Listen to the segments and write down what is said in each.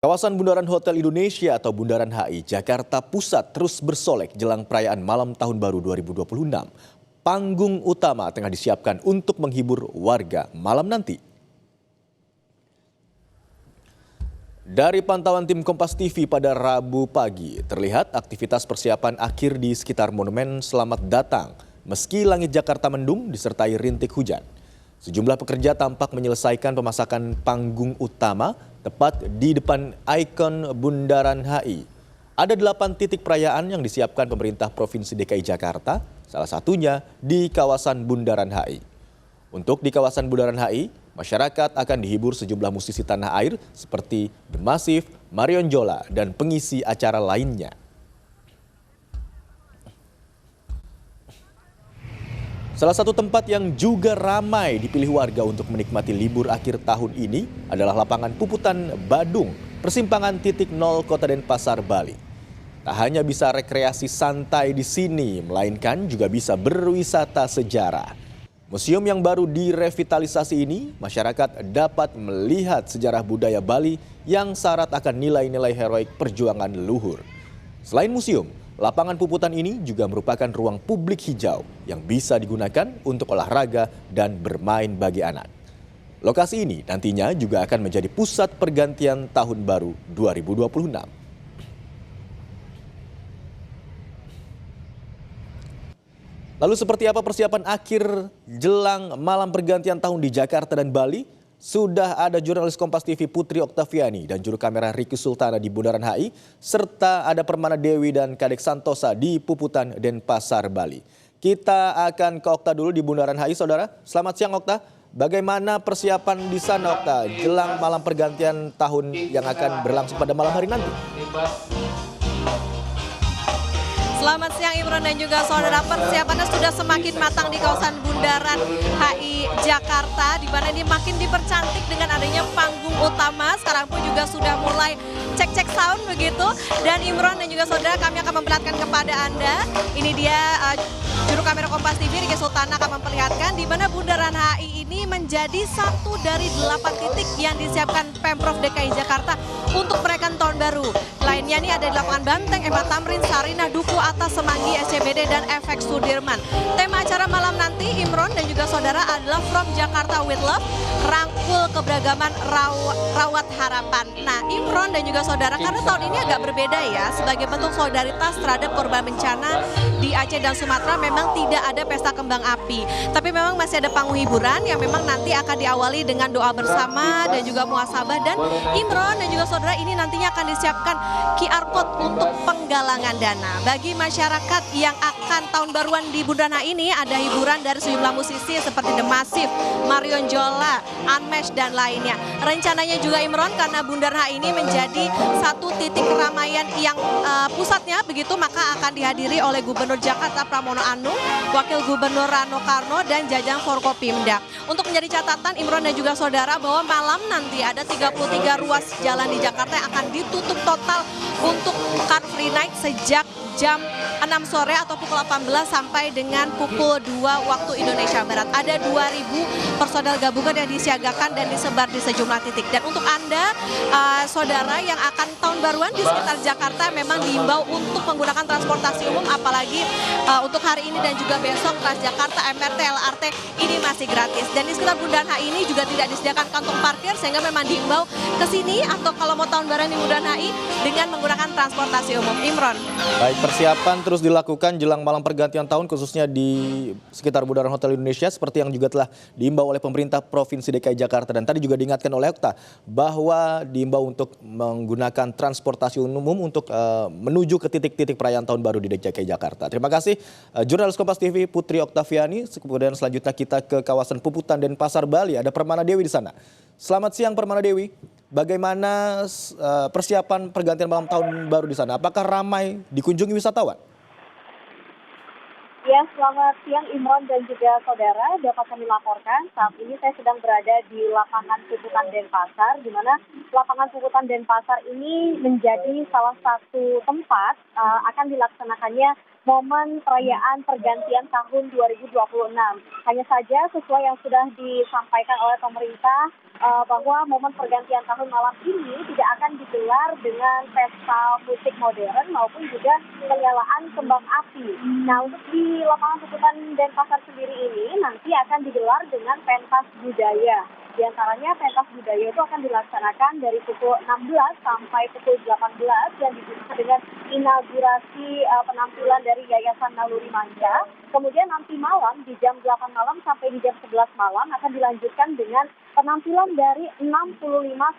Kawasan Bundaran Hotel Indonesia atau Bundaran HI Jakarta Pusat terus bersolek jelang perayaan Malam Tahun Baru 2026. Panggung utama tengah disiapkan untuk menghibur warga malam nanti. Dari pantauan tim Kompas TV pada Rabu pagi, terlihat aktivitas persiapan akhir di sekitar Monumen Selamat Datang. Meski langit Jakarta mendung disertai rintik hujan. Sejumlah pekerja tampak menyelesaikan pemasakan panggung utama tepat di depan ikon Bundaran HI. Ada 8 titik perayaan yang disiapkan pemerintah Provinsi DKI Jakarta, salah satunya di kawasan Bundaran HI. Untuk di kawasan Bundaran HI, masyarakat akan dihibur sejumlah musisi tanah air seperti The Massive, Marion Jola, dan pengisi acara lainnya. Salah satu tempat yang juga ramai dipilih warga untuk menikmati libur akhir tahun ini adalah lapangan Puputan Badung, persimpangan titik 0 Kota Denpasar, Bali. Tak hanya bisa rekreasi santai di sini, melainkan juga bisa berwisata sejarah. Museum yang baru direvitalisasi ini, masyarakat dapat melihat sejarah budaya Bali yang syarat akan nilai-nilai heroik perjuangan leluhur. Selain museum, lapangan Puputan ini juga merupakan ruang publik hijau yang bisa digunakan untuk olahraga dan bermain bagi anak. Lokasi ini nantinya juga akan menjadi pusat pergantian tahun baru 2026. Lalu seperti apa persiapan akhir jelang malam pergantian tahun di Jakarta dan Bali? Sudah ada jurnalis Kompas TV Putri Oktaviani dan juru kamera Ricky Sultana di Bundaran HI, serta ada Permana Dewi dan Kadek Santosa di Puputan Denpasar, Bali. Kita akan ke Okta dulu di Bundaran HI, saudara. Selamat siang, Okta. Bagaimana persiapan di sana, Okta, jelang malam pergantian tahun yang akan berlangsung pada malam hari nanti? Selamat siang Imron dan juga saudara, persiapannya sudah semakin matang di kawasan Bundaran HI Jakarta, di mana ini makin dipercantik dengan adanya panggung utama. Sekarang pun juga sudah mulai cek-cek sound begitu. Dan Imron dan juga saudara, kami akan memperlihatkan kepada Anda, ini dia juru kamera Kompas TV Ricky Sultana akan memperlihatkan di mana Bundaran HI ini menjadi satu dari 8 titik yang disiapkan Pemprov DKI Jakarta untuk perayaan tahun baru. Lainnya nih ada di lapangan Banteng, Empat Tamrin, Sarinah, Duku Atas, Semanggi, SCBD, dan Efek Sudirman. Tema acara malam nanti, Imron dan juga saudara, adalah From Jakarta with Love, rangkul keberagaman, rawat harapan. Nah, Imron dan juga saudara, karena tahun ini agak berbeda ya, sebagai bentuk solidaritas terhadap korban bencana di Aceh dan Sumatera, memang tidak ada pesta kembang api. Tapi memang masih ada panggung hiburan yang memang nanti akan diawali dengan doa bersama dan juga muhasabah. Dan Imron dan juga saudara, ini nantinya akan disiapkan QR Code untuk penggalangan dana. Bagi masyarakat yang akan tahun baruan di Bundaran HI ini, ada hiburan dari sejumlah musisi seperti The Massive, Marion Jola, Unmesh, dan lainnya. Rencananya juga Imron, karena Bundaran HI ini menjadi satu titik keramaian yang pusatnya begitu, maka akan dihadiri oleh Gubernur Jakarta Pramono Anung, Wakil Gubernur Rano Karno, dan jajaran Forkopimda. Untuk menjadi catatan Imron dan juga saudara, bahwa malam nanti ada 33 ruas jalan di Jakarta yang akan ditutup total untuk Car Free Night sejak jam 6 sore atau pukul 18 sampai dengan pukul 2 waktu Indonesia Barat. Ada 2.000 personel gabungan yang disiagakan dan disebar di sejumlah titik. Dan untuk Anda, saudara yang akan tahun baruan di sekitar Jakarta, memang diimbau untuk menggunakan transportasi umum, apalagi untuk hari ini dan juga besok Transjakarta, MRT, LRT ini masih gratis. Dan di sekitar Bundaran HI ini juga tidak disediakan kantong parkir, sehingga memang diimbau ke sini atau kalau mau tahun baruan di Bundaran HI dengan menggunakan transportasi umum. Imron. Baik, persiapan terus dilakukan jelang malam pergantian tahun khususnya di sekitar Bundaran Hotel Indonesia seperti yang juga telah diimbau oleh pemerintah Provinsi DKI Jakarta. Dan tadi juga diingatkan oleh Okta bahwa diimbau untuk menggunakan transportasi umum untuk menuju ke titik-titik perayaan tahun baru di DKI Jakarta. Terima kasih jurnalis Kompas TV Putri Oktaviani. Kemudian selanjutnya kita ke kawasan Puputan Denpasar, Bali. Ada Permana Dewi di sana. Selamat siang Permana Dewi. Bagaimana persiapan pergantian malam tahun baru di sana? Apakah ramai dikunjungi wisatawan? Ya, selamat siang Imron dan juga saudara. Dapat kami laporkan, saat ini saya sedang berada di lapangan Puputan Denpasar, di mana lapangan Puputan Denpasar ini menjadi salah satu tempat akan dilaksanakannya momen perayaan pergantian tahun 2026. Hanya saja sesuai yang sudah disampaikan oleh pemerintah bahwa momen pergantian tahun malam ini tidak akan digelar dengan pesta musik modern maupun juga penyalaan kembang api. Nah, untuk di lapangan puputan Denpasar sendiri ini nanti akan digelar dengan pentas budaya. Di antaranya pentas budaya itu akan dilaksanakan dari pukul 16 sampai pukul 18 dan dibuka dengan inaugurasi penampilan dari Yayasan Naluri Manca. Kemudian nanti malam di jam 8 malam sampai di jam 11 malam akan dilanjutkan dengan penampilan dari 65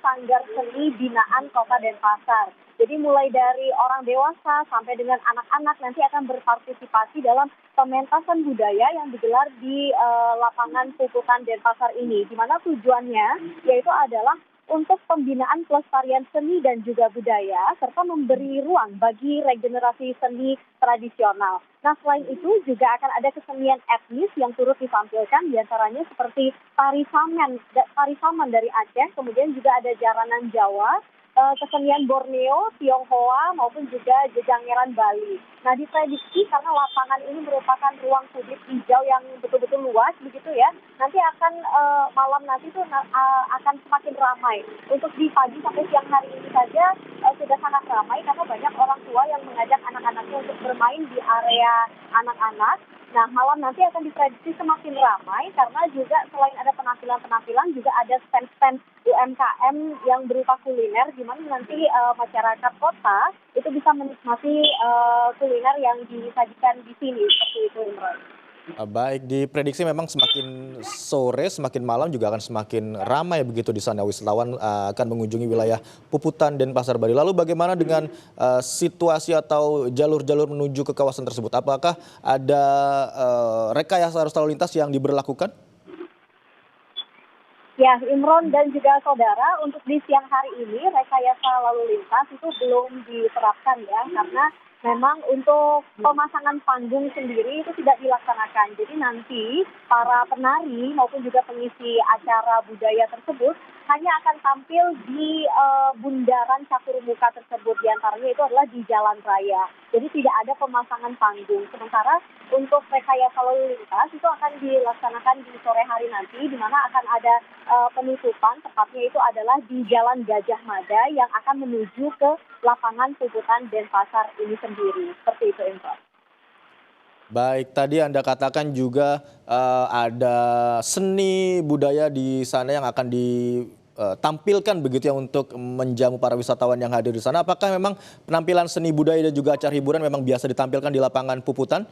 sanggar seni binaan Kota Denpasar. Jadi mulai dari orang dewasa sampai dengan anak-anak nanti akan berpartisipasi dalam pementasan budaya yang digelar di lapangan puputan Denpasar ini. Di mana tujuannya yaitu adalah untuk pembinaan pelestarian seni dan juga budaya, serta memberi ruang bagi regenerasi seni tradisional. Nah, selain itu juga akan ada kesenian etnis yang turut ditampilkan, diantaranya seperti tari saman dari Aceh, kemudian juga ada jaranan Jawa, kesenian Borneo, Tionghoa, maupun juga jejangeran Bali. Nah, diprediksi karena lapangan ini merupakan ruang publik hijau yang betul-betul luas, begitu ya, nanti akan malam nanti itu akan semakin ramai. Untuk di pagi sampai siang hari ini saja sudah sangat ramai karena banyak orang tua yang mengajak anak-anaknya untuk bermain di area anak-anak. Nah, malam nanti akan diprediksi semakin ramai karena juga selain ada penampilan-penampilan juga ada stand-stand UMKM yang berupa kuliner, di mana nanti masyarakat kota itu bisa menikmati kuliner yang disajikan di sini, seperti itu, Imron. Baik, diprediksi memang semakin sore, semakin malam juga akan semakin ramai begitu di sana. Wisatawan akan mengunjungi wilayah Puputan Denpasar Bali. Lalu bagaimana dengan situasi atau jalur-jalur menuju ke kawasan tersebut? Apakah ada rekayasa arus lalu lintas yang diberlakukan? Ya, Imron dan juga saudara, untuk di siang hari ini rekayasa lalu lintas itu belum diterapkan ya, karena memang untuk pemasangan panggung sendiri itu tidak dilaksanakan. Jadi nanti para penari maupun juga pengisi acara budaya tersebut hanya akan tampil di bundaran catur muka tersebut. Di antaranya itu adalah di jalan raya. Jadi tidak ada pemasangan panggung. Sementara untuk rekayasa lalu lintas itu akan dilaksanakan di sore hari nanti, di mana akan ada penutupan, tepatnya itu adalah di Jalan Gajah Mada yang akan menuju ke lapangan puputan Denpasar ini sendiri. Seperti itu, Info. Baik, tadi Anda katakan juga ada seni budaya di sana yang akan ditampilkan begitu ya untuk menjamu para wisatawan yang hadir di sana. Apakah memang penampilan seni budaya dan juga acara hiburan memang biasa ditampilkan di lapangan puputan?